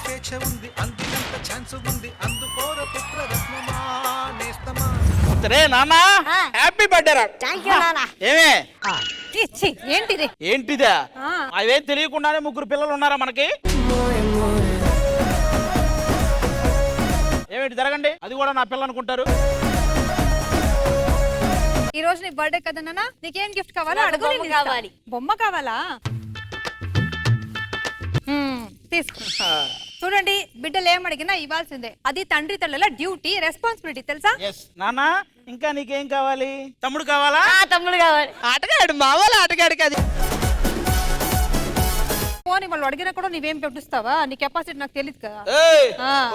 స్వేచ్ఛ ఉంది, అందినంత ఛాన్స్ ఉంది, అందుకోర పుత్ర రత్నమా నేస్తమా. రే నాన్న హ్యాపీ బర్త్డే రా. థాంక్యూ నాన్న. ఏమే ఏంటిది? ఏంటిదా? అవేం తెలియకుండానే ముగ్గురు పిల్లలు ఉన్నారా మనకి? ఏమిటి జరగండి, అది కూడా నా పిల్ల అనుకుంటారు. ఈ రోజు నీ బర్త్డే కదా నాన్న, నీకేం గిఫ్ట్ కావాలో అడుగు. బొమ్మ కావాలి. బొమ్మ కావాలా? తీసుకో. చూడండి, బిడ్డలు ఏం అడిగినా ఇవ్వాల్సిందే. అది తండ్రి తల్లుల డ్యూటీ, రెస్పాన్సిబిలిటీ, తెలుసా? నాన్న ఇంకా నీకేం కావాలి? తమ్ముడు కావాలా? తమ్ముడు కావాలి. ఆటగాడు మావాళ్ళ ఆటగాడు కాదు. పోనీ వాళ్ళు అడిగినా కూడా నీవేం పెట్టిస్తావా? నీ కెపాసిటీ నాకు తెలియదు కదా.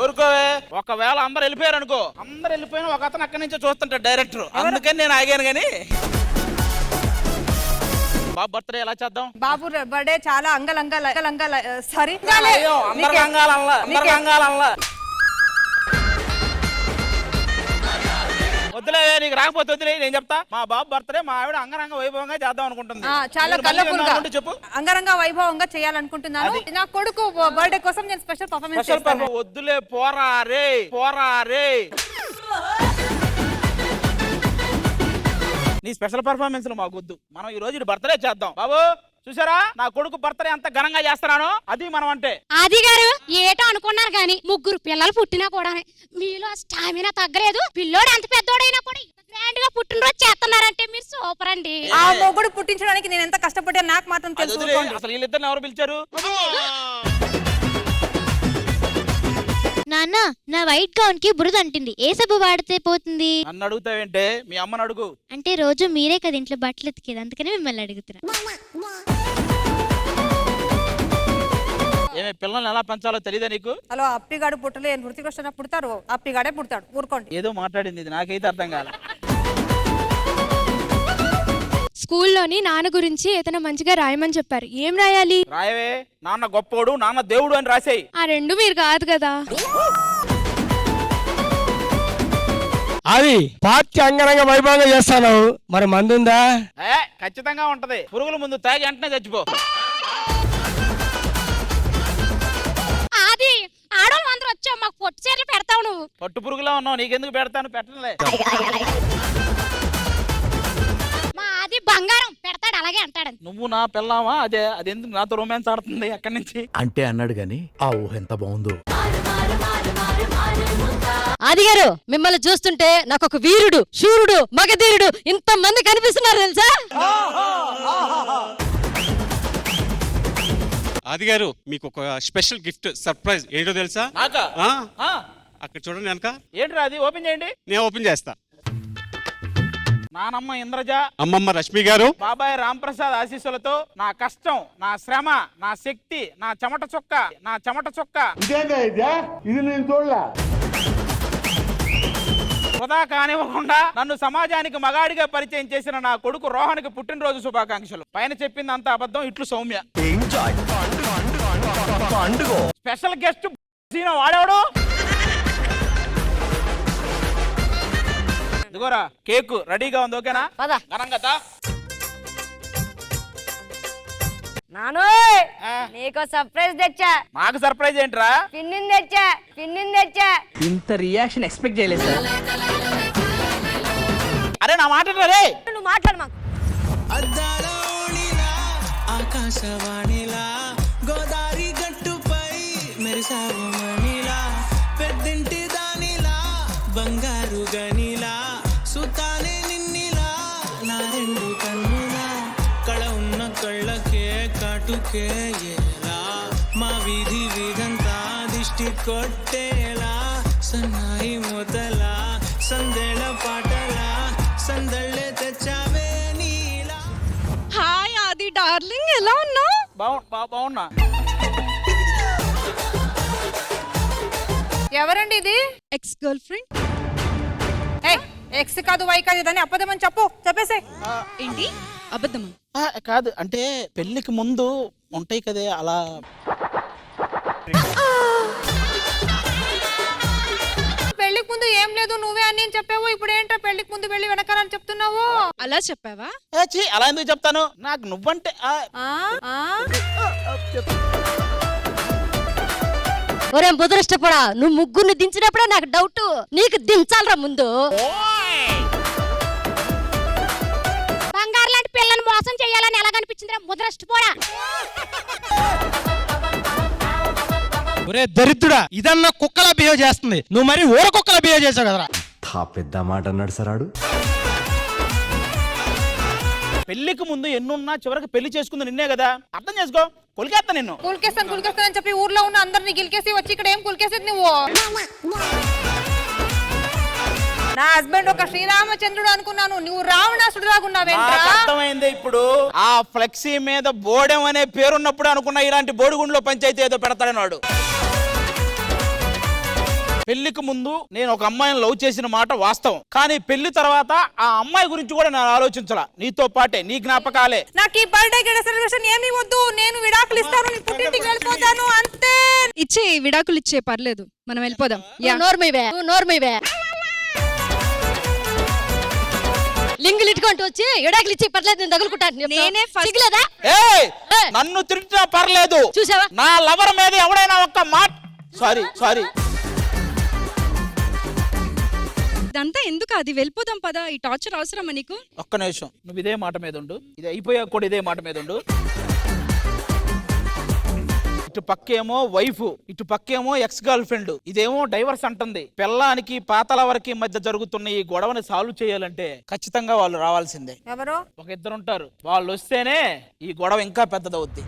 ఊరుకోవే. ఒకవేళ అందరు వెళ్ళిపోయారు అనుకో, అందరు వెళ్ళిపోయినా ఒక అతను అక్కడి నుంచే చూస్తుంటాడు డైరెక్టర్. అందుకని నేను ఆగాను. గాని బాబు బర్త్డే ఎలా చేద్దాం? బాబు బర్త్డే చాలా అంగలంగాల సారీ వద్దులే, నీకు రాకపోతే వద్దులే, నేను చెప్తా. మా బాబు బర్త్డే మా ఆవిడ అంగరంగ వైభవంగా చేద్దాం అనుకుంటుంది. చాలా కలర్ఫుల్గా చెప్పు. అంగరంగ వైభవంగా చేయాలనుకుంటున్నాను. నా కొడుకు బర్త్డే కోసం నేను స్పెషల్ పర్ఫార్మెన్స్ చేస్తాను. వద్దులే, పోరా రే. నీ స్పెషల్ పర్ఫార్మెన్స్ మాకు వద్దు. మనం ఈ రోజు బర్త్డే చేద్దాం. బాబు చూసారా, నా కొడుకు బర్త్డే ఎంత ఘనంగా చేస్తున్నాను. అది మనం అంటే. ఆది గారు ఏటో అనుకున్నారు కానీ ముగ్గురు పిల్లలు పుట్టినా కూడా మీలో స్టామినా తగ్గలేదు. పిల్లోడు ఎంత పెద్దోడైనా కూడా గ్రాండ్ గా పుట్టినరోజు చేస్తున్నారంటే మీరు సూపర్ అండి. ఆ మొగుడు పుట్టించడానికి నేను ఎంత కష్టపడ్డా నాకు మాత్రం తెలుసు. అసలు వీళ్ళిద్దరిని ఎవరు పిలిచారు? నాన్న, నా వైట్ గౌన్ కి బురద అంటింది, ఏ సబ్బు వాడితే పోతుంది? నన్ను అడుగుతావేంటే? మీ అమ్మని అడుగు. అంటే రోజు మీరే కదా ఇంట్లో బట్టలు ఉతికేది, అందుకని మిమ్మల్ని అడుగుతున్నా. ఏమే పిల్లల్ని ఎలా పెంచాలో తెలియదా నీకు? హలో, అప్పిగాడు పుట్టలే, హృతికృష్ణ పుడతారు, అప్పిగాడే పుడతాడు. ఊరుకోండి. ఏదో మాట్లాడింది, ఇది నాకైతే అర్థం కాల. స్కూల్లోని నాన్న గురించి ఏదైనా మంచిగా రాయమని చెప్పారు. ఏం రాయాలి? రాయవే. నాన్న గొప్పోడు, నాన్న దేవుడు అని రాసేయి. ఆ రెండు మీరు కాదు కదా. అది పార్టీ అంగరంగ వైభవంగా చేస్తాను. మరి మందుందా? ఖచ్చితంగా ఉంటది. పురుగుల ముందు తాగి వెంటనే చచ్చిపో. ఆది, ఆడవాళ్ళు అందరూ వచ్చావు, మాకు పొట్టు చీరలు పెడతావు నువ్వు. పట్టు పురుగులా ఉన్నావు, నీకెందుకు పెడతాను? పెట్టలే. మా ఆది బంగారం పెడతాడు, అలాగే అంటాడు. నువ్వు నా పిల్లవా? అది ఎందుకు నాతో రొమాన్స్ ఆడుతుంది అక్కడి నుంచి? అంటే అన్నాడు గాని ఆ ఊహ ఎంత బాగుందో. ఆదిగారు, మిమ్మల్ని చూస్తుంటే నాకు ఒక వీరుడు, శూరుడు, మగధీరుడు ఇంత మంది కనిపిస్తున్నారు తెలుసా? ఆదిగారు, మీకు ఒక స్పెషల్ గిఫ్ట్ సర్ప్రైజ్ ఏంటో తెలుసా? అక్కడ చూడండి వెనక. ఏంట్రా అది? ఓపెన్ చేయండి. నేను ఓపెన్ చేస్తా. నానమ్మ ఇంద్రజ, అమ్మమ్మ రష్మి గారు, బాబాయ్ రాంప్రసాద్ ఆశీస్సులతో నా కష్టం, నా శ్రమ, నా శక్తి, నా చెమట చొక్క వృధా కానివ్వకుండా నన్ను సమాజానికి మగాడిగా పరిచయం చేసిన నా కొడుకు రోహన్కి పుట్టినరోజు శుభాకాంక్షలు. పైన చెప్పింది అంత అబద్ధం. ఇట్లు సౌమ్య. స్పెషల్ గెస్ట్ వాడేవాడు. ఇదిగోరా కేక్ రెడీగా ఉంది. ఓకేనా? ఘనంగా నాను నీకు సర్ప్రైజ్ తెచ్చా. నాకు సర్ప్రైజ్ ఏంట్రా? పిన్నిని తెచ్చా. ఇంత రియాక్షన్ ఎక్స్పెక్ట్ చేయలేదు సార్. అరే నా మాట రే. నువ్వు మాట్లాడు మాకు. ఆకాశవాణిలా గోదావరి గట్టుపై మెరిసావు మణిలా, పెద్దింటి దానిలా బంగారు గనిలా, సుతానే నిన్నిలా నా రెండు కన్నులా, కళ ఉన్న కళ్ళకే కాటుకే ఎలా, మా వీధి వీధంతా దిష్టి కొట్టేలా, సన్నాయి మొదలా సందేళ పాటలా సందళ్ళే తెచ్చావే నీలా. హాయ్ ఆది డార్లింగ్, ఎలా ఉన్నావు? బాగున్నా. ఎవరండి ఇది? Ex girl friend. ఎక్స్ కాదు, వై కాదు, దాన్ని అబద్ధమని చెప్పేసే. ఏంటి అబద్ధమా? కాదు అంటే పెళ్లికి ముందు ఉంటాయి కదే అలా. పెళ్లికి ముందు ఏం లేదు, నువ్వే అని చెప్పావు. ఇప్పుడు ఏంటో పెళ్లికి ముందు వెళ్ళి వెనకాలని చెప్తున్నావు? అలా చెప్పావా? అలా ఎందుకు చెప్తాను? నాకు నువ్వంటే ఒరే ముదరిష్టపడా, నువ్వు ముగ్గురిని దించినప్పుడే నాకు డౌట్, నీకు దించాలరా ముందు. బంగారు లాంటి పిల్లని మోసం చేయాలని ఎలా కనిపించిందిరా ముద్రష్టపోడా. ఒరే దరిద్రుడా, ఇదన్నా కుక్కలా బిహేవ్ చేస్తుంది, నువ్వు మరి ఊర కుక్కలా బిహేవ్ చేసావు కదరా. పెద్ద మాట అన్నాడు సార్ ఆడు. పెళ్లికి ముందు ఎన్నున్నా చివరికి పెళ్లి చేసుకుంది నిన్నే కదా, అర్థం చేసుకో. కొలికేస్తా నిన్ను. కులికేస్తానని చెప్పి ఊర్లో ఉన్న అందరిని గిలికేసి వచ్చి ఇక్కడ ఏం కులికేసేది నువ్వు? నా హస్బెండ్ ఒక శ్రీరామచంద్రుడు అనుకున్నాను, నువ్వు రావణాసుడు లాగున్నావేంట్రా? నాకు అర్థమైంది ఇప్పుడు. ఆ ఫ్లెక్సీ మీద బోడెం అనే పేరున్నప్పుడు అనుకున్నా ఇలాంటి బోడిగుండ్లో పంచాయతీ ఏదో పెడతాడని వాడు. పెళ్లికి ముందు నేను ఒక అమ్మాయిని లవ్ చేసిన మాట వాస్తవం, కానీ పెళ్లి తర్వాత ఆ అమ్మాయి గురించి కూడా నేను ఆలోచించాలా. నీతో పాటే నీ జ్ఞాపకాలే. నాకు ఈ బర్త్డే సెలబ్రేషన్ ఏమీ వద్దు, నేను విడాకులు ఇస్తాను, నీ పుట్టింటికి వెళ్ళిపోతాను అంతే. ఇచ్చే విడాకులు ఇచ్చే పర్లేదు, మనం వెళ్ళిపోదాం. నోర్మైవే లింగులు ఇట్టుకుంటూ వచ్చి ఎడాకులు ఇచ్చి పర్లేదు, నేను తగులుకుంటాను. నేనే first- సిగ్గులేదా? ఏయ్, నన్ను తిట్టినా పర్లేదు, చూసావా? నా లవర్ మీద ఎవడైనా ఒక్క మాట. సారీ ఇదంతా ఎందుకు? అది వెళ్ళిపోదాం పదా, ఈ టార్చర్ అవసరమా నీకు? ఒక్క నిమిషం, నువ్వు ఇదే మాట మీద ఉండు, ఇది అయిపోయాక కూడా ఇదే మాట మీద ఉండు. ఇటు పక్కేమో వైఫ్, ఇటు పక్కేమో ఎక్స్ గర్ల్ ఫ్రెండ్, ఇదేమో డైవర్స్ అంటుంది. పిల్లానికి పాతల వరకు మధ్య జరుగుతున్న ఈ గొడవని సాల్వ్ చేయాలంటే ఖచ్చితంగా వాళ్ళు రావాల్సిందే. ఎవరు? ఒక ఇద్దరు ఉంటారు, వాళ్ళు వస్తేనే ఈ గొడవ ఇంకా పెద్దదవుద్ది.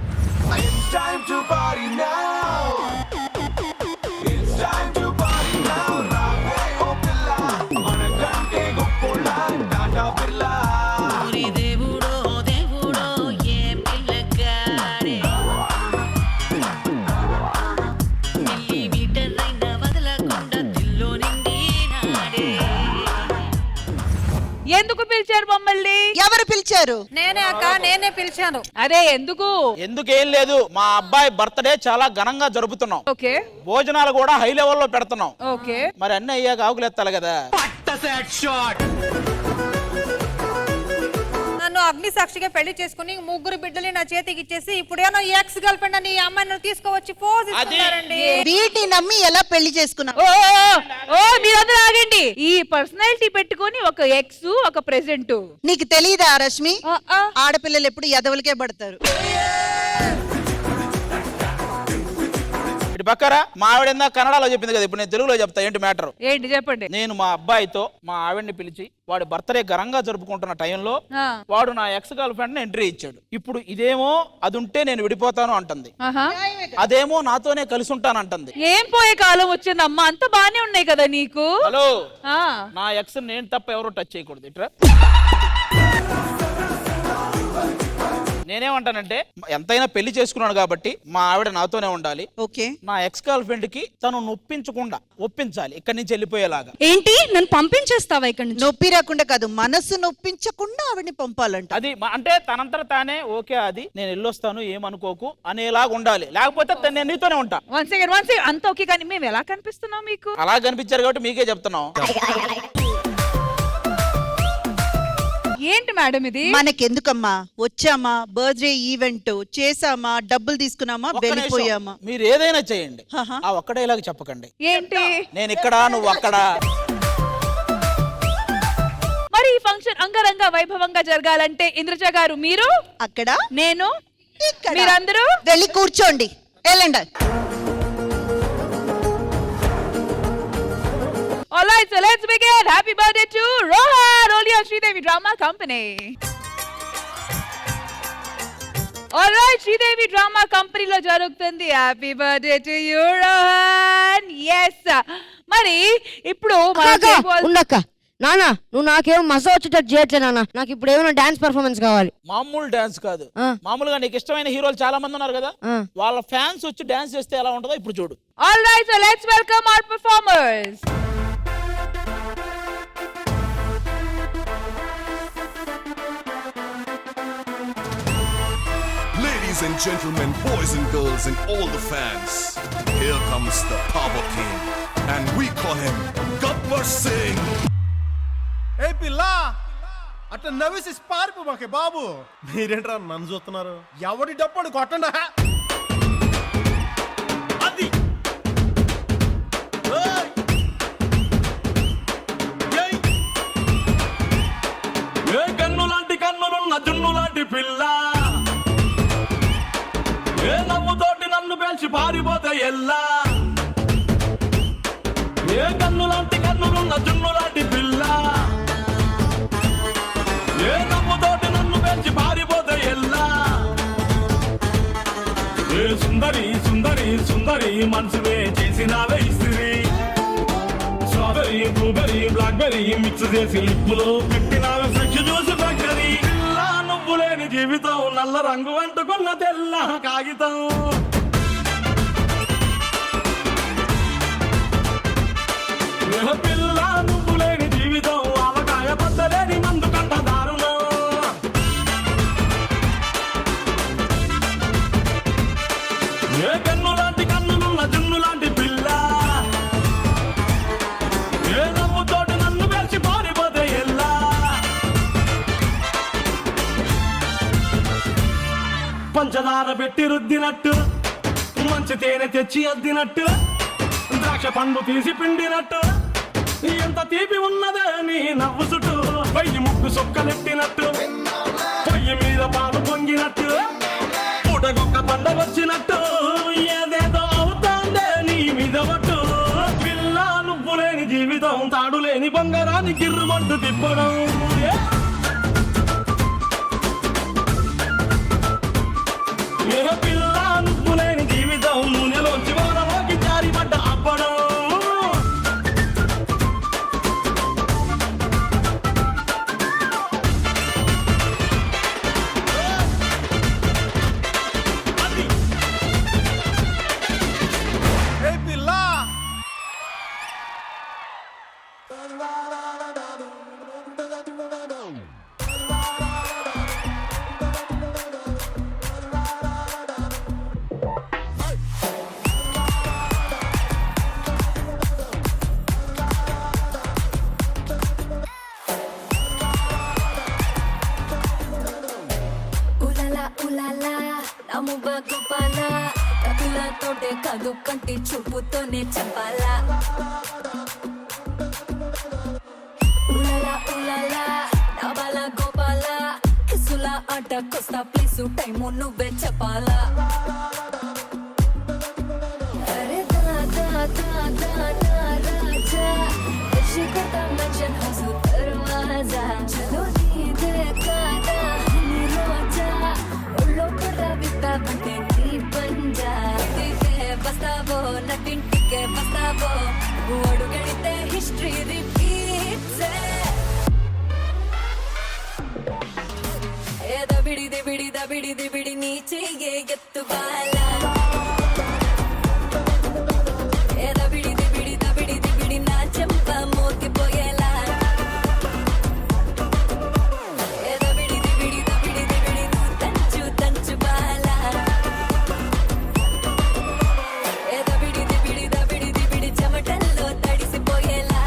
ఎందుకు పిలిచారు మమ్మల్ని? ఎవరు పిలిచారు? నేనే అక్క, నేనే పిలిచాను. అదే ఎందుకు? ఎందుకేం లేదు, మా అబ్బాయి బర్త్డే చాలా ఘనంగా జరుపుతున్నాం. ఓకే భోజనాలు కూడా హై లెవెల్లో పెడుతున్నాం. ఓకే మరి అన్ని అయ్యాక ఆకులెత్తాలి కదా. నన్ను అగ్ని సాక్షిగా పెళ్లి చేసుకుని ముగ్గురు బిడ్డలు నా చేతికి ఇచ్చేసి ఇప్పుడేనో ఎక్స్ గర్ల్ ఫ్రెండ్ అని ఈ అమ్మాయిని తీసుకువచ్చి పోజ్ ఇస్తున్నారండి. వీటిని నమ్మి ఎలా పెళ్లి చేసుకున్నావు? ఓ మీరందరూ ఆగండి. ఈ పర్సనాలిటీ పెట్టుకొని ఒక ఎక్స్ ఒక ప్రెసెంట్. నీకు తెలీదా రష్మి? ఆడపిల్లలు ఎప్పుడు ఎదవలకే పడతారు. ఇటు పక్కరా, మా ఆవిడ ఇందా కన్నడలో చెప్పింది కదా, ఇప్పుడు నేను తెలుగులో చెప్తా ఏంటి మ్యాటర్. ఏంటి చెప్పండి. నేను మా అబ్బాయితో మా ఆవిడ్ని పిలిచి వాడి బర్త్డే ఘనంగా జరుపుకుంటున్న టైంలో వాడు నా ఎక్స్ గర్ల్ ఫ్రెండ్ ఎంట్రీ ఇచ్చాడు. ఇప్పుడు ఇదేమో అది ఉంటే నేను విడిపోతాను అంటుంది, అదేమో నాతోనే కలిసి ఉంటాను అంటుంది. ఏం పోయే కాలం వచ్చింది అమ్మా, అంత బానే ఉన్నాయి కదా నీకు. హలో, నా ఎక్స్ నేను తప్ప ఎవరు టచ్ చేయకూడదు. ఇట్రా, నేనేమంటానంటే ఎంతైనా పెళ్లి చేసుకున్నాను కాబట్టి మా ఆవిడ నాతోనే ఉండాలి. ఓకే, నా ఎక్స్ గర్ల్ ఫ్రెండ్ కి తను నొప్పించకుండా ఒప్పించాలి ఇక్కడి నుంచి వెళ్ళిపోయేలాగా. ఏంటి నన్ను పంపించేస్తావా ఇక్కడ నుంచి? నొప్పి రాకుండా కాదు, మనసు నొప్పించకుండా ఆవిడని పంపాలంట. అది అంటే తనంతట తానే ఓకే అది నేను వెళ్ళొస్తాను ఏమనుకోకు అనేలాగా ఉండాలి, లేకపోతే నేను నీతోనే ఉంటా. వన్ సెకండ్ అంత ఓకే, కానీ మేము ఎలా కనిపిస్తున్నాం మీకు? అలా కనిపించారు కాబట్టి మీకే చెప్తున్నాం. ఏంటి మేడం ఇది? మనకెందుకమ్మా, వచ్చామా బర్త్డే ఈవెంట్ చేసామా, డబ్బులు తీసుకున్నామా, వెళ్ళిపోయామా. మీరు ఏదైనా చేయండి, ఆ ఒక్కడే ఇలాగ చెప్పకండి. ఏంటి? నేను ఇక్కడ నువ్వు అక్కడ. మరి ఈ ఫంక్షన్ అంగరంగ వైభవంగా జరగాలంటే ఇంద్రజ గారు మీరు అక్కడ, నేను ఇక్కడ, మీరందరూ వెళ్ళి కూర్చోండి, వెళ్ళండి. All right, so let's begin. Happy birthday to Rohan, only on Sridevi Drama Company. All right, Sridevi Drama Company lo jarugutundi. Happy birthday to you, Rohan. Yes. Mari ippudu ఉండక్క నానా, నువ్వు నాకేమో మజా వచ్చేటట్టు చేయట్లే నాన్న, నాకు ఇప్పుడు ఏమైనా డాన్స్ పర్ఫార్మెన్స్ కావాలి. మామూలు డాన్స్ కాదు, మామూలుగా నీకు ఇష్టమైన హీరోలు చాలా మంది ఉన్నారు కదా, వాళ్ళ ఫ్యాన్స్ వచ్చి డాన్స్ చేస్తే ఎలా ఉంటుందో ఇప్పుడు చూడు. All right, so let's welcome our performers. Ladies and gentlemen, boys and girls and all the fans, here comes the Power King and we call him Gabbar Singh. ఏ పిల్లా, అట్లా నవ్వేసి పారిపో మాకే బాబు. మీరేంట్రా నన్ను చూస్తున్నారు? ఎవడి డప్పుడు కొట్టండా. అది పిల్ల ఏ నవ్వుతోటి నన్ను పేల్చి పారిపోతే ఎల్లా ఏ కన్ను లాంటి కన్నులున్న జున్ను లాంటి పిల్ల ఏ నవ్వుతోటి నన్ను పేల్చి పారిపోతే ఎల్లా ఏ సుందరి సుందరి సుందరి మనసువే చేసినావే ఇస్త్రీ స్ట్రాబెరీ బ్లూబెరీ బ్లాక్బెరీ మిక్స్ చేసి లిప్పులో పెట్టినావే ఫ్రెష్ జ్యూస్ ఫ్యాక్టరీ పిల్ల నువ్వు లేని జీవితం నల్ల రంగు అంటుకున్న తెల్ల కాగితం ఏ పిల్ల నువ్వు లేని జీవితం ఆవకాయ పద్దలేని మందు కంట దారుణం ఏ కన్ను లాంటి కన్నులున్న జున్ను లాంటి పిల్ల ఏ నవ్వుతోటి నన్ను పేర్చి పారిపోతే ఎల్లా పంచదార పెట్టి రుద్దినట్టు మంచి తేనె తెచ్చి అద్దినట్టు ద్రాక్ష పండు తీసి పిండినట్టు ఎంత తీపి ఉన్నదే నీ నవ్వు చుట్టూ వెయ్యి ముగ్గు సొక్కలెట్టినట్టు పొయ్యి మీద పాలు పొంగినట్టు పూటకొక్క పండ వచ్చినట్టు ఏదేదో అవుతాందే నీ మీద పట్టు పిల్ల నువ్వు లేని జీవితం తాడు లేని బంగారాన్ని గిర్రుమంటూ తిప్పడం ఏ పిల్ల నువ్వు లేని జీవితం నూనెలోంచి వానలోకి జారిపడ్డ అప్పడం ఏ పిల్ల అముబ గోపాల కథలతోటే కాదు కంటి చూపుతోనే చెప్పాలా ఉలలా ఉలలా నవల గోపాల కిసుల ఆట కొస్తా ప్లీసు టైము నువ్వే చెప్పాలా అరే దా దా దా దా దా రాజా ఇషికోతా మెన్షన్ హౌసు దర్వాజా చలో నీ దేఖాదా నీ రోజా అంటే నీ పంజా బస్తావో నటింటికే బస్తావో అడుగడితే హిస్టరీ రిపీట్స్ ఏదో బిడిది బిడిద బిడిది బిడి నీ చెయ్యే ఎత్తు బాలా ఏదో బిడిది బిడిద బిడిది బిడి నా చెంప మోగిపోయేలా ఏదో బిడిది బిడిద బిడిది బిడి నువ్వు తంచు తంచు బాలా ఏదో బిడిది బిడిద బిడిది బిడి చెమటల్లో తడిసిపోయేలా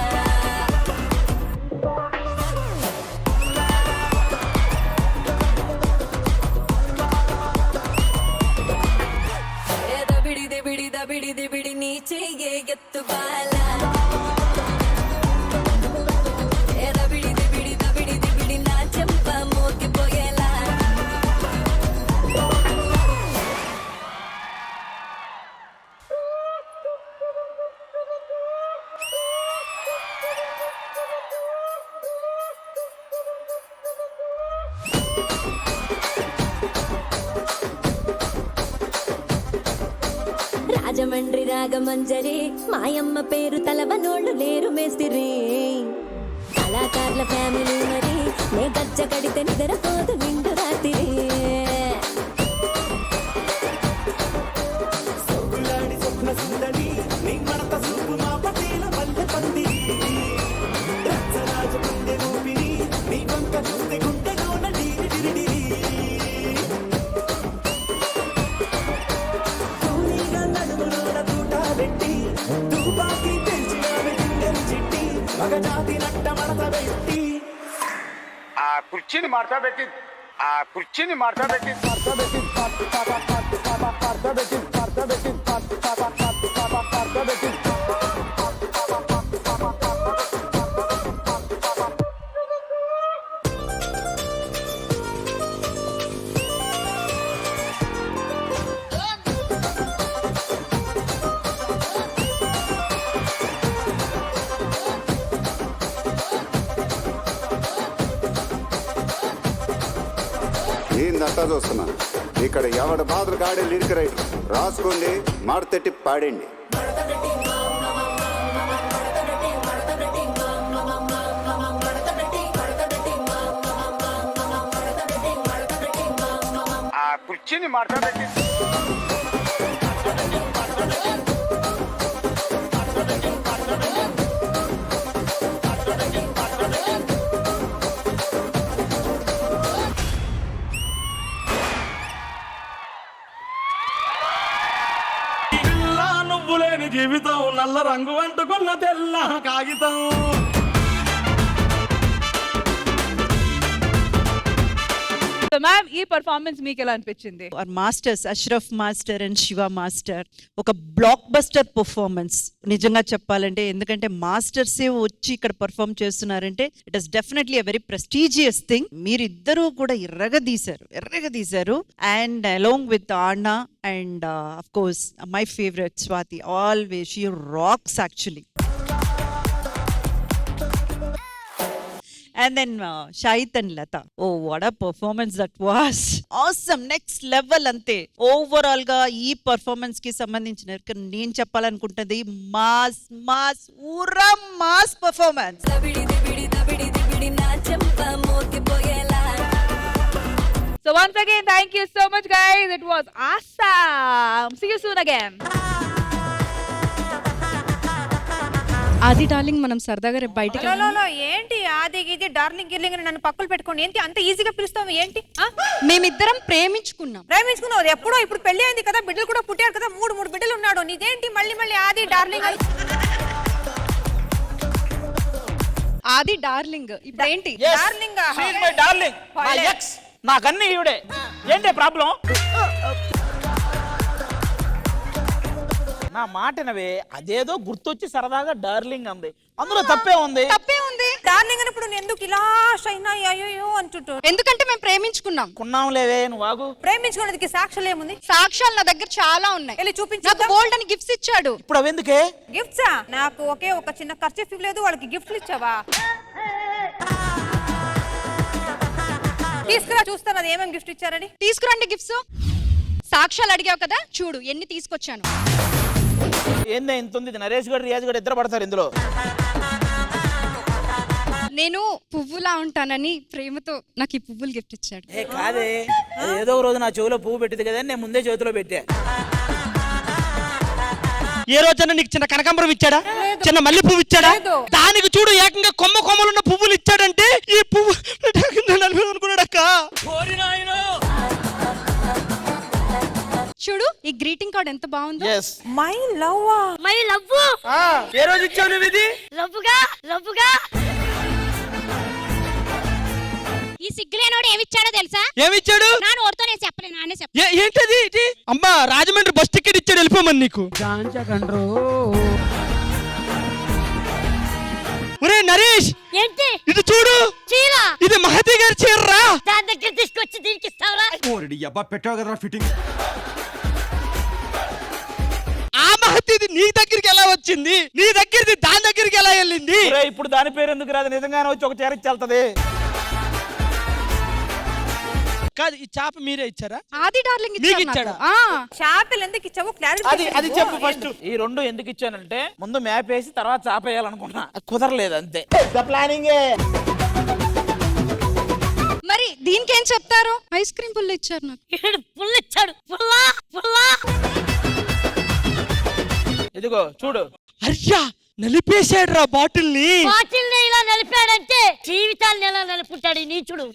ఏదో బిడిది బిడిద బిడిది బిడి నీ చెయ్యే ఎత్తు బాలా ఏదో బిడిది బిడిద బిడిది బిడి నా చెంప మోగిపోయేలా రాజమండ్రి రాగమంజరి మాయమ్మ పేరు తలవనోళ్ళు లేరు మేస్తిరి కళాకారుల ఫ్యామిలీ మరి నే గజ్జ కడితే నిద్రపోదు నిండు రాత్రి ఆ కుర్చీని మార్చా పెట్టి ఆ కుర్చీని మార్చా పెట్టి అట్టా చూస్తున్నా. ఇక్కడ ఎవడ బాధలు కాడే లిరిక్ రైట్ రాసుకోండి, మాడతెట్టి పాడండి. ఆ కుర్చీని మాట్లాడండి. నువ్వులేని జీవితం నల్ల రంగు అంటుకున్న తెల్ల కాగితం. మ్యామ్ ఈ పర్ఫార్మెన్స్ మీకు ఎలా అనిపించింది? Masters Ashraf master and Shiva master ఒక బ్లాక్ బస్టర్ పర్ఫార్మెన్స్ నిజంగా చెప్పాలంటే. ఎందుకంటే మాస్టర్సే వచ్చి ఇక్కడ పర్ఫార్మ్ చేస్తున్నారంటే it is definitely a very prestigious thing. మీరిద్దరూ కూడా ఎర్రగదీశారు. And along with Aana and of course my favourite Swathi, always she rocks actually. And then Shahid and Lata. Oh, what a performance that was. Awesome. Next level ante. Overall ga ee performance ki sambandhinchina nenu cheppalanukuntadi mass ura mass performance. So once again, thank you so much guys. It was awesome. See you soon again. ఆది darling మనం సరదాగా రేపు బయటికి ఏంటి ఆది గీది darling గిర్లింగ్ అని నన్ను పక్కలు పెట్టుకోండి. ఏంటి అంత ఈజీగా పిలుస్తావు ఏంటి? మేమిద్దరం ప్రేమించుకున్నావు ఎప్పుడో ఇప్పుడు పెళ్లి అయింది కదా, బిడ్డలు కూడా పుట్టారు కదా, మూడు బిడ్డలు ఉన్నాడు. నీదేంటి మళ్ళీ ఆది డార్లింగ్ అని? ఆది డార్లింగ్ ఇప్పుడేంటి? డార్లింగ్ డార్లింగ్ మై ఎక్స్, నాకన్నీ ఈవిడే. ఏంటి ప్రాబ్లం? నా మాటనవే, అదేదో గుర్తొచ్చి సరదాగా డార్లింగ్ అంది, అందులో తప్పే ఉంది. డార్లింగ్ అన్నప్పుడు ఎందుకు ఇలా షైనా అయ్యో అంటుంటూ? ఎందుకంటే మేము ప్రేమించుకున్నాం. కున్నాంలేవే నువ్వు ఆగు. ప్రేమించుకునేందుకు సాక్ష్యాలు ఏముంది? సాక్ష్యాలు నా దగ్గర చాలా ఉన్నాయి. వెళ్ళి చూపించు. నాకు గోల్డ్ అని గిఫ్ట్స్ ఇచ్చాడు. ఇప్పుడు అవెందుకే? గిఫ్ట్సా? నాకు ఒకే ఒక చిన్న ఖర్చు ఇవ్వలేదు, వాళ్ళకి గిఫ్ట్లు ఇచ్చావా? తీసుకురా చూస్తాను అది ఏమేమి గిఫ్ట్ ఇచ్చారని. తీసుకురండి గిఫ్ట్స్. సాక్ష్యాలు అడిగావు కదా, చూడు ఎన్ని తీసుకొచ్చాను. ఏందే ఇంత ఉంది? నరేష్ గారు రియాజ్ గారు ఇద్దరు పడతారు ఇందులో. నేను పువ్వులా ఉంటానని ప్రేమతో నాకు ఈ పువ్వులు గిఫ్ట్ ఇచ్చాడు. కాదే, ఏదో ఒక రోజు నా చెవిలో పువ్వు పెట్టింది కదా, నేను ముందే చేతిలో పెట్టా. ఏ రోజన్నా నీకు చిన్న కనకాంబరం ఇచ్చాడా? చిన్న మల్లె పువ్వు ఇచ్చాడా? దానికి చూడు ఏకంగా కొమ్మలున్న పువ్వులు ఇచ్చాడంటే ఈ పువ్వు అనుకున్నాడక్క. చూడు ఈ గ్రీటింగ్ కార్డ్ ఎంత బాగుందో. My love. ఏ రోజు ఇచ్చావు నువ్వు ఇది? లవ్వుగా ఈ సిగ్గులేనోడు ఏమిచ్చాడో తెలుసా? ఏమిచ్చాడు? నా నోటితో నేను చెప్పలేను, నానే చెప్ప. ఏంటది ఇది? అమ్మా రాజమండ్రి బస్ టికెట్ ఇచ్చాడు, వెళ్ళిపోమని నీకు. ఒరే నరేష్, ఏంటి ఇది చూడు, చీర. ఇది మహతి గారి చీరరా. దాని దగ్గర తీసుకొచ్చి దీనికి ఇస్తావరా? పెట్టావు కదరా ఫిట్టింగ్. ఆ మహతి ఇది నీ దగ్గరికి ఎలా వచ్చింది? నీ దగ్గరది దాని దగ్గరికి ఎలా వెళ్ళింది? ఇప్పుడు దాని పేరు ఎందుకు రాదు? నిజంగానే వచ్చి ఒక చీర ఇచ్చేళ్తది. కాదు, ఈ చాప మీరే ఇచ్చారా? ఆది డార్లింగ్ ఇచ్చాడా? చేపలు ఎందుకు ఇచ్చావు? అది చెప్పు ఫస్ట్. ఈ రెండు ఎందుకు ఇచ్చానంటే ముందు మ్యాప్ వేసి తర్వాత చాపేయాలనుకున్నా, కుదరలేదు అంతే. ప్లానింగే. మరి దీనికి ఏం చెప్తారు? ఐస్ క్రీమ్ పుల్ల ఇచ్చారు నాకు. పుల్ల ఇచ్చాడు. పుల్లా ఇదిగో చూడు. అయ్యా నలిపేశాడు రా బాటిల్ ని. ఇలా నలిపాడంటే జీవితాన్ని ఎలా నలుపుతాడు నీచుడు.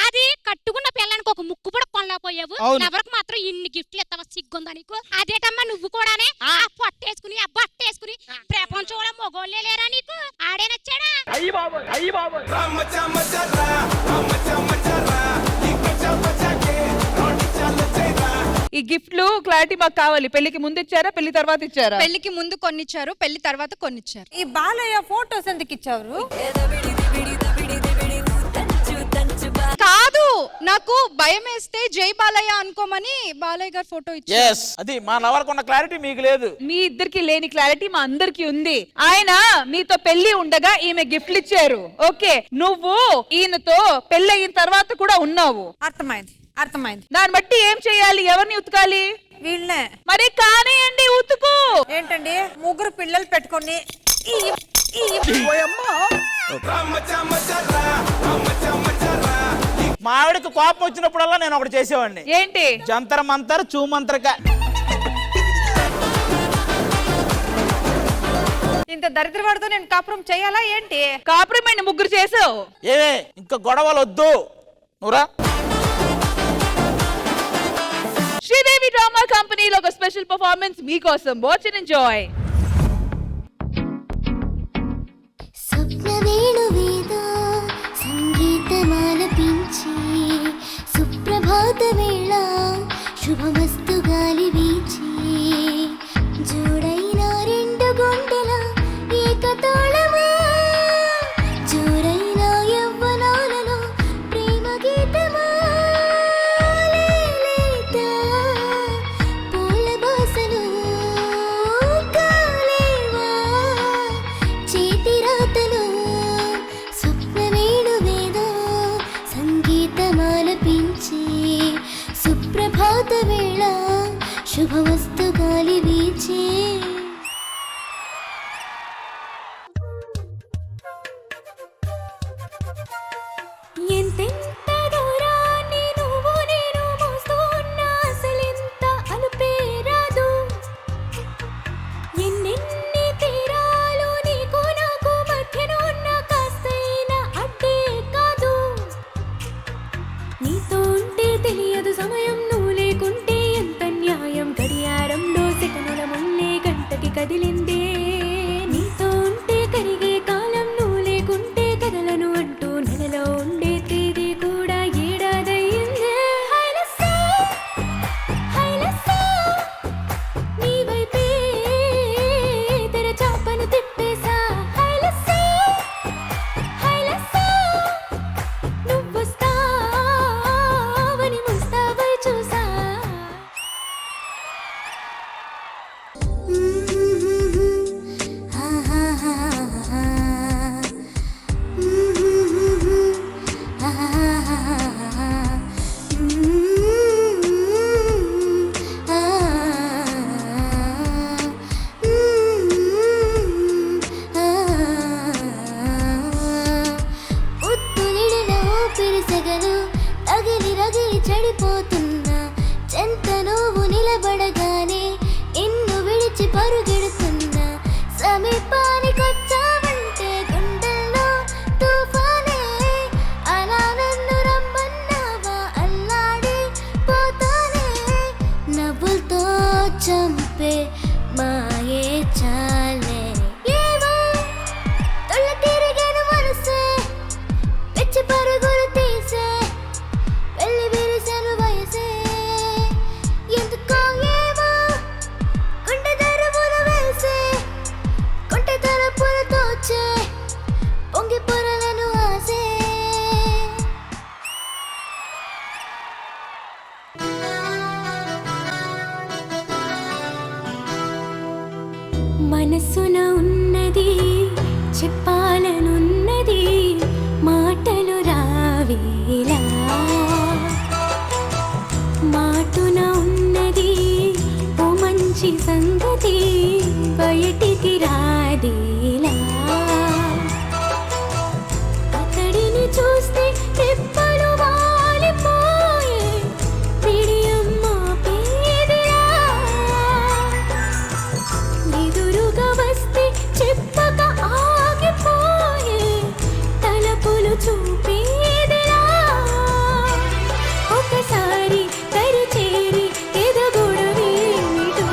అది కట్టుకున్న పిల్లానికి ఒక ముక్కు కూడా కొనలేకపోయావు, ఎవరికి మాత్రం ఇన్ని గిఫ్ట్లు ఇస్తావా? సిగ్గుందా నీకు? అదేటమ్మా నువ్వు కూడానే ఆ పొట్టేసుకుని ఆ బట్టేసుకుని ప్రపంచంలో మొగోళ్ళే లేరా నీకు? ఆడే నచ్చాడా? ఈ గిఫ్ట్లు క్లారిటీ మాకు కావాలి. పెళ్లికి ముందు ఇచ్చారా, పెళ్లి తర్వాత ఇచ్చారా? పెళ్లికి ముందు కొన్నిచ్చారు, పెళ్లి తర్వాత కొన్నిచ్చారు. ఈ బాలయ్య ఫోటోస్ ఎందుకు ఇచ్చారు? కాదు నాకు భయం వేస్తే జై బాలయ్య అనుకోమని బాలయ్య గారు ఫోటో ఇచ్చారు. ఎస్, అది మా లవర్ కున్న క్లారిటీ మీకు లేదు. మీ ఇద్దరికి లేని క్లారిటీ మా అందరికి ఉంది. ఆయన మీతో పెళ్లి ఉండగా ఈమె గిఫ్ట్లు ఇచ్చారు. ఓకే, నువ్వు ఈయనతో పెళ్లి అయిన తర్వాత కూడా ఉన్నావు. అర్థమైంది, అర్థమైంది. దాన్ని బట్టి ఏం చేయాలి? ఎవరిని ఉతకాలి? వీళ్ళనే. మరి కానియండి, ఉతుకు. ఏంటండి ముగ్గురు పిల్లలు పెట్టుకొని మా ఆవిడకి కోపం వచ్చినప్పుడల్లా నేను ఒకటి చేసేవాడిని. ఏంటి? జంతర్ మంతర్ చూమంత్రక. ఇంత దరిద్రవాడితో నేను కాపురం చేయాలా ఏంటి? కాపురం ముగ్గురు చేసావు. ఏమే ఇంకా గొడవలు వద్దు, నువ్వురా. శ్రీదేవి డ్రామా కంపెనీలో ఒక స్పెషల్ పర్ఫార్మెన్స్ మీకోసం. Watch and enjoy. స్వప్నవేణువేద సంగీతమాలపించి సుప్రభాత వేళ శుభమస్తు గాలి వీచి జోడైన రెండు గుండెల ఏకతాళమా జోరైన యవ్వనాలలో ప్రేమ గీతమా లేలేత పూల బాసలు కాలేవా చేతి రాతలు స్వప్నవేణువేద సంగీతమాలపించి సుప్రభాత వేళ శుభమస్తు గాలి వీచే ఎంతెంత దూరాన్ని నువ్వు నేను మోస్తున్నా అసలెంత అలుపే రాదు ఎన్నెన్ని తీరాలు నీకు నాకు మధ్యన ఉన్న కాస్తైనా అడ్డే కాదు నీతో ఉంటే తెలియదు సమయం నువ్వు లేకుంటే ఎంత న్యాయం గడియారంలో సెకనుల ముల్లే గంటకి కదిలిందే నీతో ఉంటే కరిగే కాలం నువ్వు లేకుంటే కదలను అంటూ నెలలో ఉండే తేదీ కూడా ఏడాదయ్యిందే హైలసా హైలసా నీ వైపే తెరచాపను తిప్పేసా హైలసా హైలసా నువ్వొస్తావని ముస్తాబై చూసా ఉత్తులిడిన ఊపిరిసెగలు తగిలి రగిలి చెడిపోతున్నా చెంత నువ్వు నిలబడగానే ఇన్ను విడిచి పరుగెడుతున్నా సమీపానికొచ్చావంటే గుండెల్లో తుఫానే అలా నన్ను రమ్మన్నావా అల్లాడి పోతానే నవ్వులతో చంపే మాయే చాలే ఏమో తొల్ల తిరిగేను మనసే పిచ్చి పరుగులు తీసే వెళ్ళి విరిసెను వయసే ఎందుకో ఏమో గుండె దరువులు వేసే గుండె తలుపులు తోచే పొంగి పొరలను ఆసే మనసున ఉన్నది చెప్పాలనున్నది మాటలు రావేలా మాటున ఉన్నది ఓ మంచి సంగతి బయటికి రాదేలా అతడిని చూస్తే తెప్పలు వాలిపోయే పిడియమ్మ పేదిరా ఎదురుగా వస్తే చెప్పక ఆగిపోయే తలపులు చూపేదిరా ఒకసారి దరి చేరి ఎదగొడవేమిటో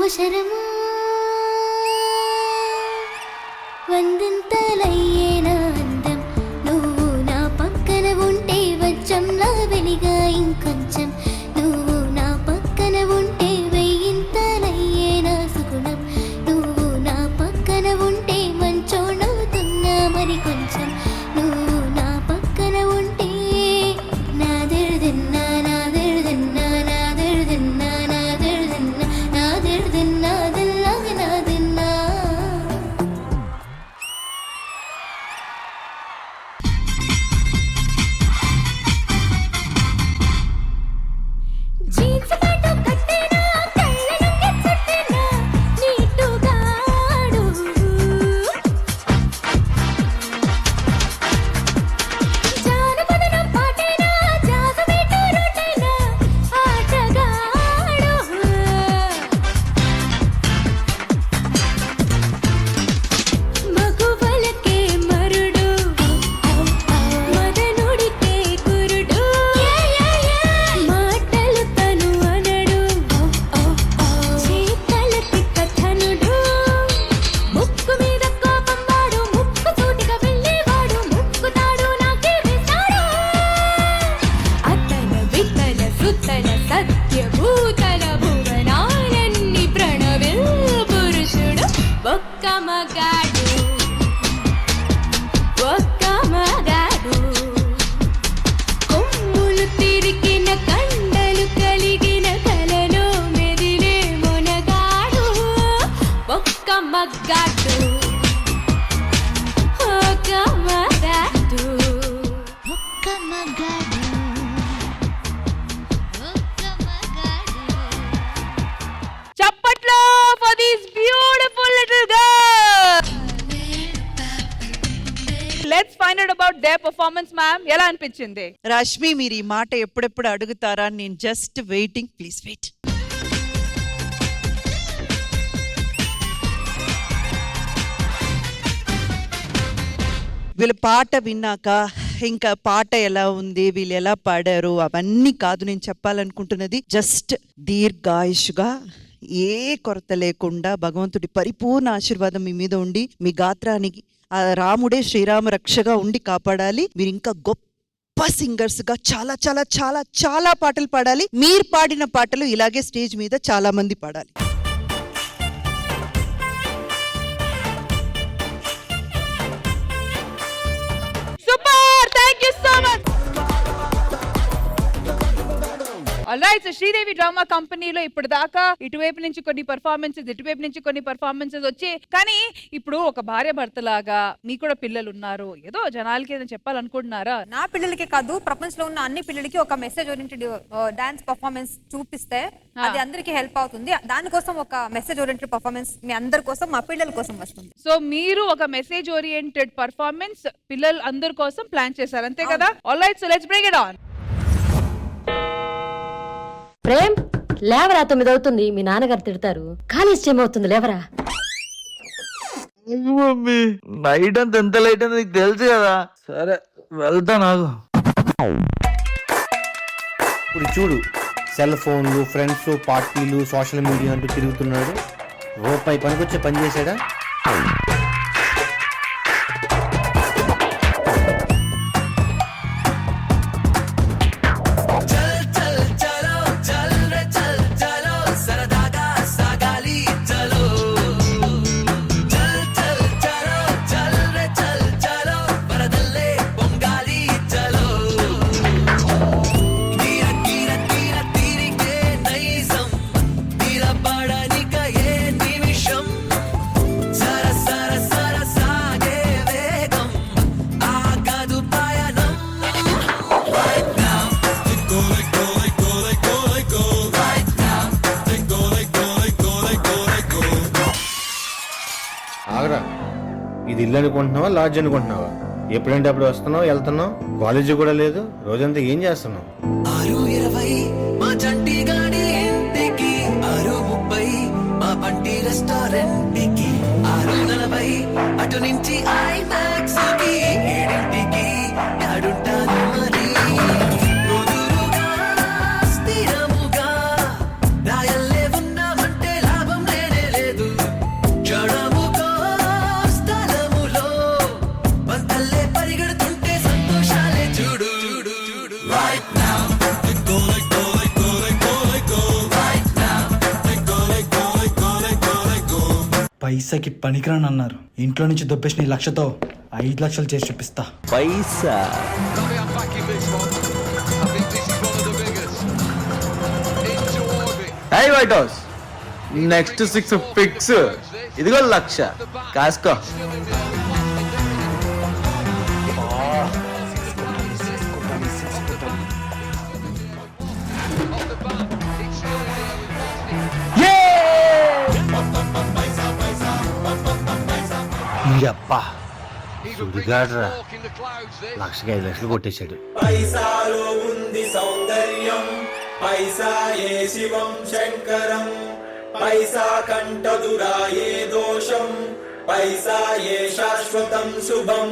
అవసరమా వందంతలయ్యేనా అందం నువ్వు నా పక్కన ఉంటే వజ్రంలా వెలిగా ఇంకొంచెం నువ్వు నా పక్కన ఉంటే వెయ్యింతలయ్యేనా సుగుణం నువ్వు నా పక్కన ఉంటే మంచోడవుతున్నా మరి కొంచెం నువ్వు నా పక్కన ఉంటే నాదిర్దిన్నా నాదిర్దిన్నా నాదిర్దిన్నా నాదిర్దిన్నా నాదిర్దిన్నా దిల్లాగా నాదిన్నా జీన్స్ ప్యాంటు కట్టేనా కళ్ళలోకి చుట్టేనా నీటుగాడు జానపదనం పాటేనా జాజమేటు రొట్టేనా ఆటగాడు మగువలకే మరుడు మదనుడికే కురుడు మాటలు తను అనడు చేతలకి కథనుడు ముక్కు మీద కోపం వాడు ముక్కు సూటిగా వెళ్ళేవాడు ముక్కుతాడు నాకే వేస్తాడు అతన వితల సుతల సత్యభూతల భువనాలన్నీ ప్రణవిల్ పురుషుడు ఒక్క మగాడు ఒక్క మగాడు కొమ్ములు తిరిగిన కండలు కలిగిన కలలో మెదిలే మొనగాడు ఒక్క మగాడు ఒక్క మగాడు ఒక్క మగాడు ఒక్క మగాడు చప్పట్లో for these beautiful little girls. Let's find out about their performance, ma'am. ఎలా అనిపించింది? రష్మి మీరు ఈ మాట ఎప్పుడెప్పుడు అడుగుతారా అని నేను జస్ట్ వెయిటింగ్, ప్లీజ్ వెయిట్. వీళ్ళ పాట విన్నాక ఇంకా పాట ఎలా ఉంది, వీళ్ళు ఎలా పాడారు అవన్నీ కాదు నేను చెప్పాలనుకుంటున్నది. జస్ట్ దీర్ఘాయుషుగా ఏ కొరత లేకుండా భగవంతుడి పరిపూర్ణ ఆశీర్వాదం మీ మీద ఉండి మీ గాత్రానికి ఆ రాముడే శ్రీరామ రక్షగా ఉండి కాపాడాలి. మీరు ఇంకా గొప్ప సింగర్స్ గా చాలా చాలా చాలా చాలా పాటలు పాడాలి. మీరు పాడిన పాటలు ఇలాగే స్టేజ్ మీద చాలా మంది పాడాలి. Super, thank you so much. Alright, so Sridevi drama కంపెనీలో ఇప్పుడు దాకా ఇటువైపు నుంచి కొన్ని పర్ఫార్మెన్సెస్, ఇటువైపు నుంచి కొన్ని పర్ఫార్మెన్సెస్ వచ్చి, కానీ ఇప్పుడు ఒక భార్య భర్తలాగా మీకు కూడా పిల్లలు ఉన్నారు, ఏదో జనాలకి ఏదైనా చెప్పాలనుకుంటున్నారా? నా పిల్లలకి కాదు, ప్రపంచంలో ఉన్న అన్ని పిల్లలకి ఒక మెసేజ్ ఓరియంటెడ్ డాన్స్ పర్ఫార్మెన్స్ చూపిస్తే అది అందరికీ హెల్ప్ అవుతుంది. దానికోసం ఒక మెసేజ్ ఓరియంటెడ్ పర్ఫార్మెన్స్ మీ అందరి కోసం, మా పిల్లల కోసం వస్తుంది. సో మీరు ఒక మెసేజ్ ఓరియంటెడ్ పర్ఫార్మెన్స్ పిల్లలు అందరి కోసం ప్లాన్ చేశారు, అంతే కదా? Alright, so let's bring it on. Prem లేవరా, 9 అవుతుంది, మీ నాన్నగారు తిడతారు. కానీ ఏమవుతుంది, లేవరా. మమ్మీ నైట్ అంత ఎంత లైట్ అని నీకు తెలుసు కదా. సరే వెళ్తా. నాకు ఇప్పుడు చూడు, సెల్ ఫోన్లు, ఫ్రెండ్స్, పార్టీలు, సోషల్ మీడియా అంటూ తిరుగుతున్నాడు. రూపాయి పనికొచ్చే పని చేశాడా? ఆగరా, ఇది ఇల్లు అనుకుంటున్నావా, లాడ్జ్ అనుకుంటున్నావా? ఎప్పుడంటే అప్పుడు వస్తున్నావు, వెళ్తున్నావు, కాలేజీ కూడా లేదు, రోజంతా ఏం చేస్తున్నావు? 6:20 మా చంటి గాడి ఇంటికి, 6:30 మా బంటి రెస్టారెంట్కి, 6:40 అటు నుంచి ఐమాక్స్ కి, 7ంటికి ఆడుంటాను మరి. స్థిరముగా రాయల్లే ఉన్నామంటే లాభం లేదు. పైసాకి పనికిరాని అన్నారు. ఇంట్లో నుంచి దొబ్బేసిన ఈ 1,00,000తో 5 లక్షలు చేసి చూపిస్తా. పైసా హై వైట్ హౌస్, నెక్స్ట్ 6 ఫిక్స్. ఇదిగో 1,00,000 కాసుకో. అబ్బా సుడిగాడ్రా 1,00,000కి 5 లక్షలు కొట్టేశాడు. పైసాలో ఉంది సౌందర్యం, పైసాయే శివం శంకరం, పైసా కంటదురా ఏ దోషం, పైసాయే శాశ్వతం శుభం.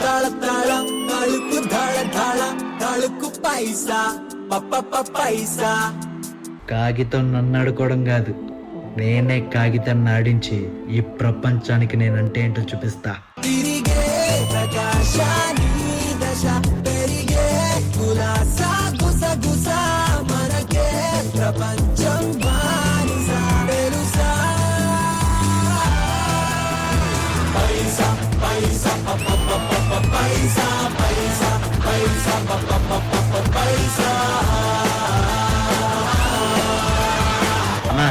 తాళ తాళ తళుకు ధాళ ధాళ తళుకు పైసా పైసా. కాగితం నన్ను ఆడుకోవడం కాదు, నేనే కాగితాన్ని ఆడించి ఈ ప్రపంచానికి నేనంటే ఏంటో చూపిస్తా. తిరిగే ప్రకాశాని దశ పెరిగే కులాసా గుసగుస మనకే ప్రపంచం బానిసా తెలుసా. పైసా పైసా పైసా పైసా పైసా పైసా. అన్నా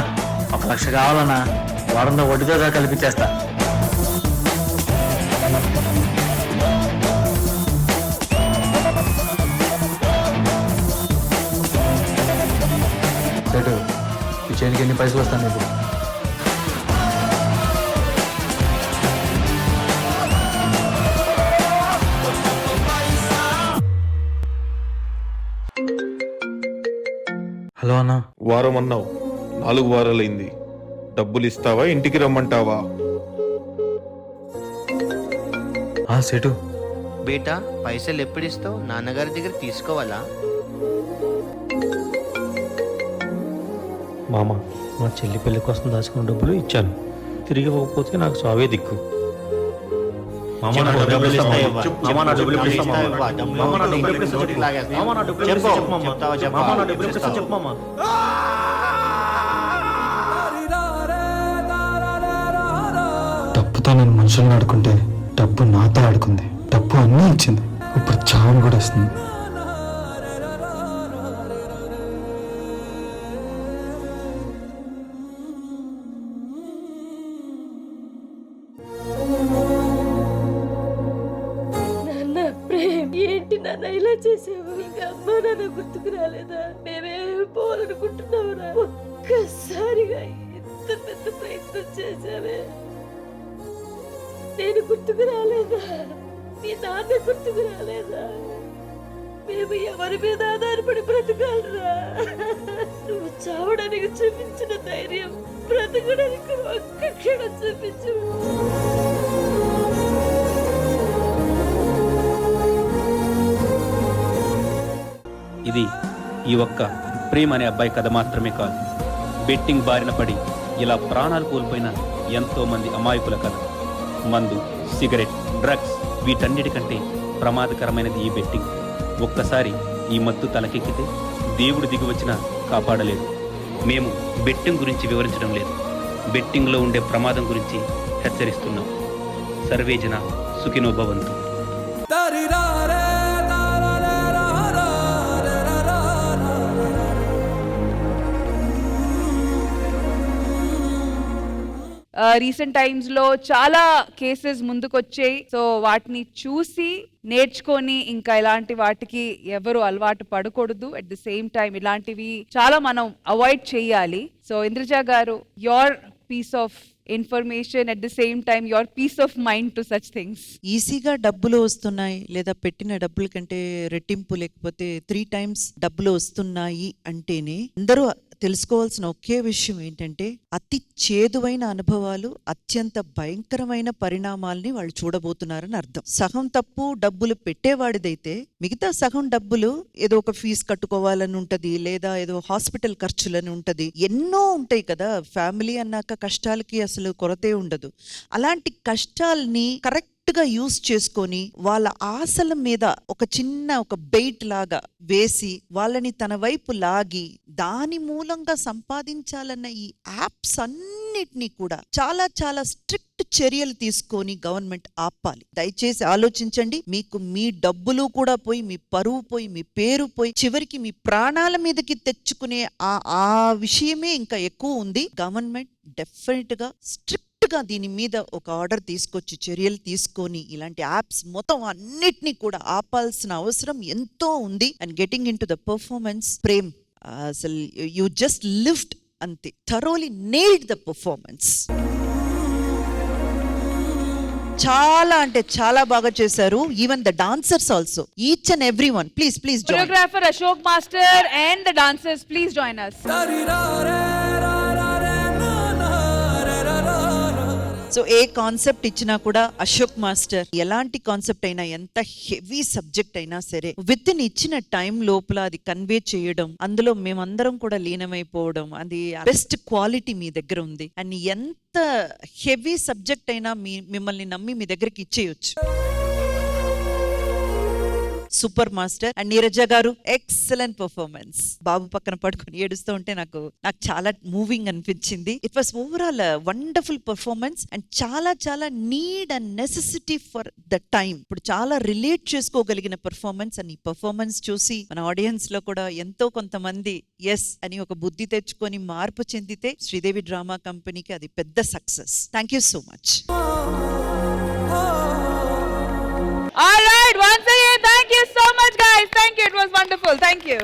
1,00,000 కావాలన్నా, వారంలో వడ్డీతో కల్పించేస్తా. సెటు ఈ చేనికి ఎన్ని పైసలు వస్తాను ఇప్పుడు? హలో అన్నా. వారం అన్నావు, 4 వారాలైంది. డబ్బులు ఇస్తావా, ఇంటికి రమ్మంటావా? సెటు బేటా పైసలు ఎప్పుడు ఇస్తావు? నాన్నగారి దగ్గర తీసుకోవాలా? మామ, మా చెల్లి పెళ్లి కోసం దాచుకున్న డబ్బులు ఇచ్చాను. తిరిగి ఇవ్వకపోతే నాకు చావే దిక్కు. మామ నా డబ్బులు ఇస్తావా? మామ నా డబ్బులు ఇస్తావా? మామ నా డబ్బులు ఇస్తావా? మామ నా డబ్బులు ఇస్తావా? మామ నా డబ్బులు ఇస్తావా? చెప్పు మామ. డబ్బుతో నేను మనుషులను ఆడుకుంటే డబ్బు నాతో ఆడుకుంది. డబ్బు అన్నీ ఇచ్చింది, ఇప్పుడు చావును కూడా ఇస్తుంది. ఏంటి నాన్న ఇలా చేసావు? ఇంకా అమ్మ నాన్న గుర్తుకు రాలేదా? మేమేమి పోవాలనుకుంటున్నావురా? ఒక్కసారిగా ఎంత పెద్ద ప్రయత్నం చేసావే, నేను గుర్తుకు రాలేదా? మీ నాన్న గుర్తుకు రాలేదా? మేము ఎవరి మీద ఆధారపడి బ్రతకాలరా? నువ్వు చావడానికి చూపించిన ధైర్యం బ్రతకడానికి ఒక్క క్షణం చూపించు. ఇది ఈ ఒక్క ప్రేమ్ అనే అబ్బాయి కథ మాత్రమే కాదు. బెట్టింగ్ బారిన పడి ఇలా ప్రాణాలు కోల్పోయిన ఎంతో మంది అమాయకుల కథ. మందు, సిగరెట్, డ్రగ్స్ వీటన్నిటికంటే ప్రమాదకరమైనది ఈ బెట్టింగ్. ఒక్కసారి ఈ మత్తు తలకెక్కితే దేవుడు దిగి వచ్చినా కాపాడలేడు. మేము బెట్టింగ్ గురించి వివరించడం లేదు, బెట్టింగ్లో ఉండే ప్రమాదం గురించి హెచ్చరిస్తున్నాం. సర్వేజన సుఖినో భవంతు. రీసెంట్ టైమ్స్ లో చాలా కేసెస్ ముందుకొచ్చాయి. సో వాటిని చూసి నేర్చుకొని ఇంకా ఇలాంటి వాటికి ఎవరు అలవాటు పడకూడదు. అట్ ది సేమ్ టైం ఇలాంటివి చాలా మనం అవాయిడ్ చేయాలి. సో ఇంద్రజ గారు, your piece of information at the same time your piece of mind to such things. ఈజీగా డబ్బులు వస్తున్నాయి లేదా పెట్టిన డబ్బుల కంటే రెట్టింపు లేకపోతే 3 times డబ్బులు వస్తున్నాయి అంటేనే అందరూ తెలుసుకోవాల్సిన ఒకే విషయం ఏంటంటే అతి చేదువైన అనుభవాలు అత్యంత భయంకరమైన పరిణామాల్ని వాళ్ళు చూడబోతున్నారని అర్థం. సగం తప్పు డబ్బులు పెట్టేవాడిదైతే మిగతా సగం డబ్బులు ఏదో ఒక ఫీజు కట్టుకోవాలని ఉంటది, లేదా ఏదో హాస్పిటల్ ఖర్చులని ఉంటది, ఎన్నో ఉంటాయి కదా. ఫ్యామిలీ అన్నాక కష్టాలకి అసలు కొరతే ఉండదు. అలాంటి కష్టాల్ని కరెక్ట్ గా యూస్ చేసుకొని వాళ్ళ ఆశల మీద ఒక చిన్న ఒక బెయిట్ లాగా వేసి వాళ్ళని తన వైపు లాగి దాని మూలంగా సంపాదించాలన్న ఈ యాప్స్ అన్నిటినీ కూడా చాలా చాలా స్ట్రిక్ట్ చర్యలు తీసుకొని గవర్నమెంట్ ఆపాలి. దయచేసి ఆలోచించండి. మీకు మీ డబ్బులు కూడా పోయి, మీ పరువు పోయి, మీ పేరు పోయి, చివరికి మీ ప్రాణాల మీదకి తెచ్చుకునే ఆ విషయమే ఇంకా ఎక్కువ ఉంది. గవర్నమెంట్ డెఫినెట్ గా స్ట్రిక్ట్ గా దీని మీద ఒక ఆర్డర్ తీసుకొచ్చి చర్యలు తీసుకొని ఇలాంటి యాప్స్ మొత్తం అన్నిటినీ కూడా ఆపాల్సిన అవసరం ఎంతో ఉంది. And getting in to the performance, Prem అసలు యూ జస్ట్ లివ్డ్ అంతే, థరోలీ నెయిల్డ్ ద పర్ఫార్మెన్స్. చాలా అంటే చాలా బాగా చేశారు. Even the dancers also, each and every one. Please please choreographer Ashok master and the dancers please join us. So ఏ concept ఇచ్చినా కూడా అశోక్ మాస్టర్ ఎలాంటి కాన్సెప్ట్ అయినా, ఎంత హెవీ సబ్జెక్ట్ అయినా సరే విత్ ఇన్ ఇచ్చిన టైం లోపల అది కన్వే చేయడం, అందులో మేమందరం కూడా లీనమైపోవడం, అది బెస్ట్ క్వాలిటీ మీ దగ్గర ఉంది. అండ్ ఎంత హెవీ సబ్జెక్ట్ అయినా మిమ్మల్ని నమ్మి మీ దగ్గరికి ఇచ్చేయొచ్చు. Super master. And Neeraja garu excellent performance. బాబు పక్కన పడుకొని ఏడుస్తూ ఉంటే నాకు చాలా మూవింగ్ అనిపించింది. It was overall wonderful performance and చాలా చాలా need and necessity for the time. ఇప్పుడు చాలా రిలేట్ చేసుకోగలిగిన పర్ఫార్మెన్స్. అండ్ ఈ పర్ఫార్మెన్స్ చూసి మన ఆడియన్స్ లో కూడా ఎంతో కొంతమంది ఎస్ అని ఒక బుద్ధి తెచ్చుకొని మార్పు చెందితే శ్రీదేవి డ్రామా కంపెనీకి అది పెద్ద success. Thank you so much. All right, once again, thank you so much, guys. Thank you. It was wonderful. Thank you.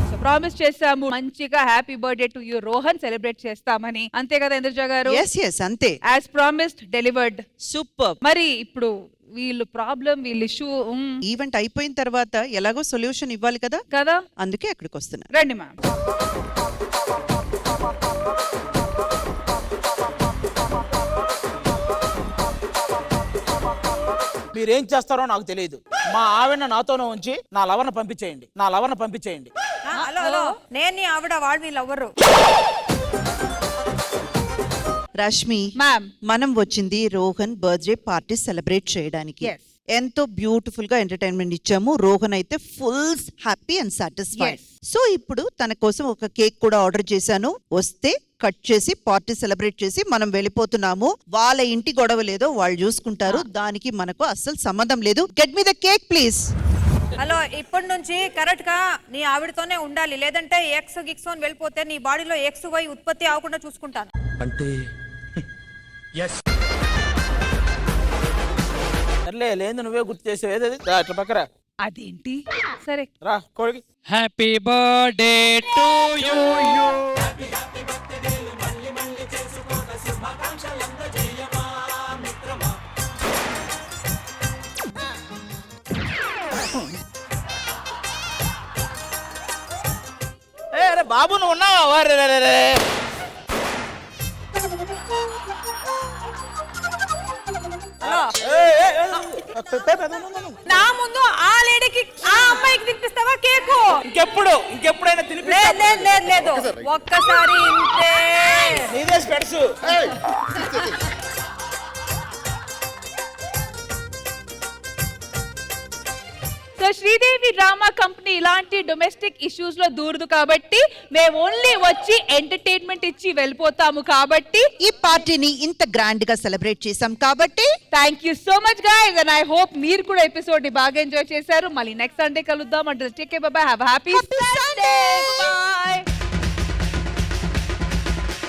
So, promise చేసాము మంచిగా happy birthday to you Rohan celebrate చేస్తామని. అంతే కదా ఇంద్రజ గారు? yes yes అంతే. As promised, delivered. సూపర్. మరి ఇప్పుడు వీళ్ళు ప్రాబ్లం, వీళ్ళ ఇష్యూ ఈవెంట్ అయిపోయిన తర్వాత ఎలాగో సొల్యూషన్ ఇవ్వాలి కదా కదా, అందుకే అక్కడికి వస్తున్నా. రండి మ్యామ్. మీరేం చేస్తారో నాకు తెలియదు. మా ఆవిడ నాతోనే ఉంచి నా లవర్ను పంపించేయండి, నా లవర్ను పంపించేయండి. హలో హలో, నేను నీ ఆవిడ, వాళ్ళు వీళ్ళు ఎవ్వరు. రష్మి మ్యామ్, మనం వచ్చింది రోహన్ బర్త్డే పార్టీ సెలబ్రేట్ చేయడానికి. ఎంతో బ్యూటిఫుల్ గా ఎంటర్టైన్మెంట్ ఇచ్చాము. రోహన్ అయితే full happy and satisfied. So ఇప్పుడు తన కోసం ఒక కేక్ కూడా ఆర్డర్ చేశాను. వస్తే కట్ చేసి పార్టీ సెలబ్రేట్ చేసి మనం వెళ్ళిపోతున్నాము. వాళ్ళ ఇంటి గొడవ లేదో వాళ్ళు చూసుకుంటారు, దానికి మనకు అస్సలు సంబంధం లేదు. Get me the cake please. Hello, ఇప్పటి నుంచి కరెక్ట్ గా నీ ఆవిడతోనే ఉండాలి, లేదంటే ఎక్స్ గిక్స్ అని వెళ్ళిపోతే నీ బాడీలో ఎక్స్ వై ఉత్పత్తి అవ్వకుండా చూసుకుంటాను. అంటే లేదు, నువ్వే గుర్తు చేసావు. ఏది అట్లా పక్కరా. అదేంటి? సరే రా కోడికి. Happy birthday to you. అరే బాబు, నువ్వు ఉన్నావా? నా ముందు ఆ లేడీకి, ఆ అమ్మాయికి తినిపిస్తావా కేకు? ఇంకెప్పుడైనా లేదు, ఒక్కసారి ఇంతే. నీదే స్పెట్స్. సో శ్రీదేవి డ్రామా కంపెనీ ఇలాంటి డొమెస్టిక్ ఇష్యూస్ లో దూరదు కాబట్టి మేము ఓన్లీ వచ్చి ఎంటర్టైన్మెంట్ ఇచ్చి వెళ్ళిపోతాము. కాబట్టి ఈ పార్టీని ఇంత గ్రాండ్ గా సెలబ్రేట్ చేసాం కాబట్టి thank you so much guys. And I hope మీరు కూడా ఎపిసోడ్ ని బాగా ఎంజాయ్ చేశారు. మళ్ళీ నెక్స్ట్ సండే కలుద్దాం. అంటే take care, by by, have a happy Sunday, by.